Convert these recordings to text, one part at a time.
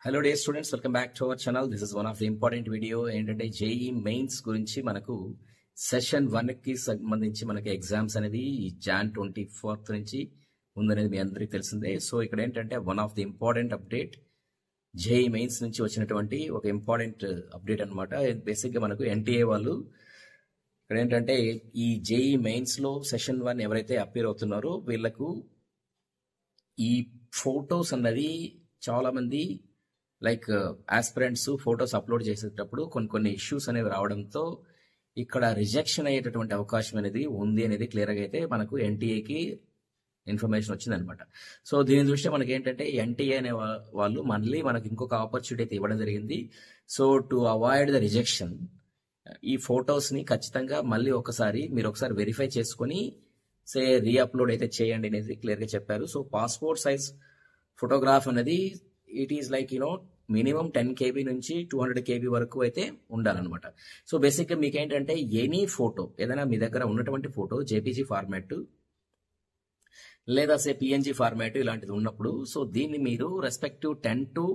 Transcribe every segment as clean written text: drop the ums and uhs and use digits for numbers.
Hello day students, welcome back to our channel. This is one of the important video. ఏంటంటే JEE mains గురించి మనకు session 1 కి సంబంధించి మనకి ఎగ్జామ్స్ అనేది జాన్ 24th నుంచి ఉందనేది మీ అందరికీ తెలిసిందే. సో ఇక్కడ ఏంటంటే one of the important update JEE mains నుంచి వచ్చినటువంటి ఒక ఇంపార్టెంట్ అప్డేట్ అనమాట. బేసిక్గా మనకు ఎన్టీఏ వాళ్ళు ఇక్కడ ఏంటంటే ఈ జేఈ మెయిన్స్ లో సెషన్ 1 ఎవరైతే అపీర్ అవుతున్నారో వీళ్ళకు ఈ ఫొటోస్ అన్నది చాలా మంది లైక్ ఆస్పిరెంట్స్ ఫొటోస్ అప్లోడ్ చేసేటప్పుడు కొన్ని ఇష్యూస్ అనేవి రావడంతో ఇక్కడ రిజెక్షన్ అయ్యేటటువంటి అవకాశం అనేది ఉంది అనేది క్లియర్గా అయితే మనకు ఎన్టీఏకి ఇన్ఫర్మేషన్ వచ్చింది అనమాట. సో దీని దృష్ట్యా మనకి ఏంటంటే ఎన్టీఏ అనే వాళ్ళు మళ్ళీ మనకి ఇంకొక ఆపర్చునిటీ అయితే ఇవ్వడం జరిగింది. So to avoid the rejection ఈ ఫొటోస్ ని ఖచ్చితంగా మళ్ళీ మీరు ఒకసారి వెరిఫై చేసుకుని రీఅప్లోడ్ అయితే చేయండి అనేది క్లియర్గా చెప్పారు. సో పాస్పోర్ట్ సైజ్ ఫోటోగ్రాఫ్ అనేది it is like minimum 10 KB నుంచి 200 KB వరకు అయితే ఉండాలన్నమాట. సో బేసిక్గా మీకు ఏంటంటే ఎనీ ఫోటో ఏదైనా మీ దగ్గర ఉన్నటువంటి ఫోటో జేపీజీ ఫార్మాట్ లేదా పిఎన్జీ ఫార్మాట్ ఇలాంటిది ఉన్నప్పుడు సో దీన్ని మీరు రెస్పెక్టివ్ 10 to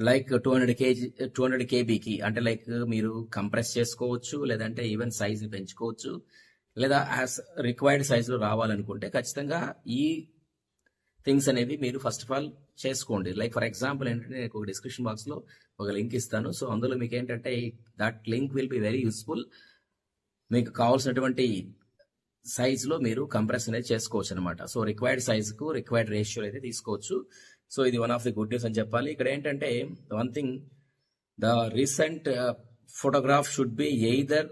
200 KBకి అంటే లైక్ మీరు కంప్రెస్ చేసుకోవచ్చు, లేదంటే ఈవెన్ సైజ్ పెంచుకోవచ్చు, లేదా యాజ్ రిక్వైర్డ్ సైజులో రావాలనుకుంటే ఖచ్చితంగా ఈ థింగ్స్ అనేవి మీరు ఫస్ట్ ఆఫ్ ఆల్ చేసుకోండి. లైక్ ఫర్ ఎగ్జాంపుల్ ఏంటంటే నేను ఒక డిస్క్రిప్షన్ బాక్స్ లో ఒక లింక్ ఇస్తాను. సో అందులో మీకు ఏంటంటే that link will be very useful. మీకు కావాల్సినటువంటి సైజ్ లో మీరు కంప్రెస్ అనేది చేసుకోవచ్చు అనమాట. సో రిక్వైర్డ్ సైజ్ కు రిక్వైర్డ్ రేషియో అయితే తీసుకోవచ్చు. సో ఇది one of the good news అని చెప్పాలి. ఇక్కడ ఏంటంటే one thing, the recent photograph should be either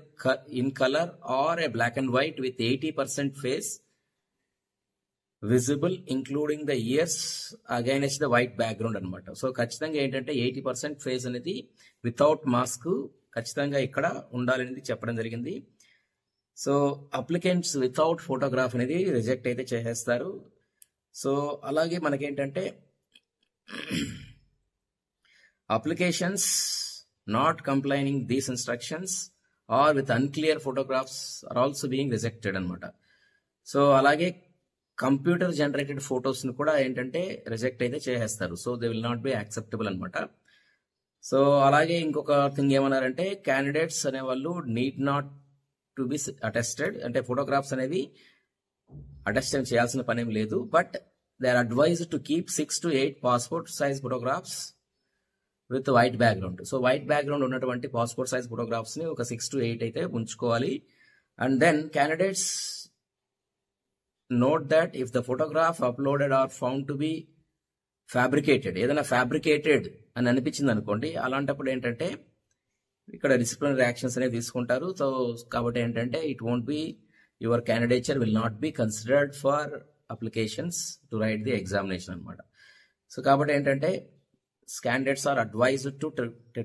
in colour or a black and white with 80% face visible including the ears against the white background అనమాట. So ఖచ్చితంగా ఏంటంటే 80% face అనేది without mask ఖచ్చితంగా ఇక్కడ ఉండాలనేది చెప్పడం జరిగింది. సో అప్లికెంట్స్ వితౌట్ ఫోటోగ్రాఫ్ అనేది రిజెక్ట్ అయితే చేసేస్తారు. సో అలాగే మనకేంటంటే applications not complaining these instructions or with unclear photographs are also being rejected అనమాట. సో అలాగే కంప్యూటర్ జనరేటెడ్ ఫొటోస్ ని కూడా ఏంటంటే రిజెక్ట్ అయితే చేసేస్తారు. So they will not be acceptable అనమాట. సో అలాగే ఇంకొక థింగ్ ఏమన్నారంటే క్యాండిడేట్స్ అనే వాళ్ళు need not to be attested, అంటే ఫోటోగ్రాఫ్స్ అనేవి అటెస్ట్ చేయాల్సిన పని ఏం లేదు. But they are advised to keep 6 to 8 passport size photographs with white background. So white background ఉన్నటువంటి పాస్పోర్ట్ సైజ్ ఫోటోగ్రాఫ్స్ ని ఒక 6 to 8 అయితే ఉంచుకోవాలి. And then candidates note that if the photograph uploaded are found to be fabricated, ఏదైనా fabricated అని అనిపించింది అనుకోండి, అలాంటప్పుడు ఏంటంటే ఇక్కడ డిసిప్లినరీ యాక్షన్స్ అనేవి తీసుకుంటారు. సో కాబట్టి ఏంటంటే it won't be your candidature will not be considered for applications to write the examination అనమాట. సో కాబట్టి ఏంటంటే candidates are advised to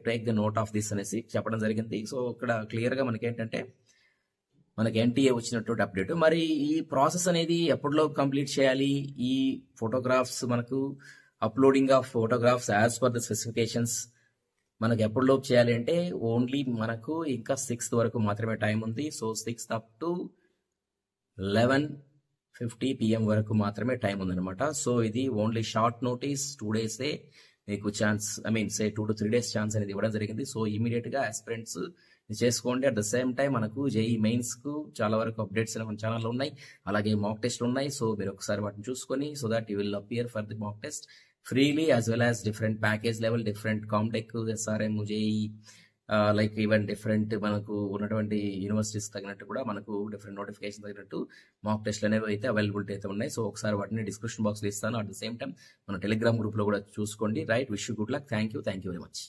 take the note of this అనేసి చెప్పడం జరిగింది. సో ఇక్కడ క్లియర్ గా మనకి ఏంటంటే మనకి ఎన్టీఏ వచ్చినటువంటి అప్డేట్. మరి ఈ ప్రాసెస్ అనేది ఎప్పటిలో కంప్లీట్ చేయాలి? ఈ ఫోటోగ్రాఫ్స్ మనకు uploading of photographs as per the specifications మనకు ఎప్పటిలో చేయాలి అంటే ఓన్లీ మనకు ఇంకా 6th వరకు మాత్రమే టైం ఉంది. So 6th up to 11:50 PM వరకు మాత్రమే టైం ఉందన్నమాట. సో ఇది ఓన్లీ షార్ట్ నోటీస్, 2 days మీకు ఛాన్స్ 2 to 3 days ఛాన్స్ అనేది ఇవ్వడం జరిగింది. సో ఇమీడియట్ గా ఆస్పిరెంట్స్ చేసుకోండి. అట్ ద సేమ్ టైం మనకు జేఈ మెయిన్స్ కు చాలా వరకు అప్డేట్స్ మన ఛానల్లో ఉన్నాయి, అలాగే మాక్ టెస్ట్లు ఉన్నాయి. సో మీరు ఒకసారి వాటిని చూసుకొని so that you will appear for the mock test freely as well as different package level, different contest, SRM, JEE like even different మనకు ఉన్నటువంటి యూనివర్సిటీస్ తగినట్టు కూడా మనకు డిఫరెంట్ నోటిఫికేషన్ తగినట్టు మాక్ టెస్ట్లు అనేవి అయితే అవైలబిలిటీ అయితే ఉన్నాయి. సో ఒకసారి వాటిని డిస్క్రిప్షన్ బాక్స్ లో ఇస్తాను. అట్ ద సేమ్ టైం మన టెలిగ్రామ్ గ్రూప్ లో కూడా చూసుకోండి. Right, wish you good luck. Thank you very much.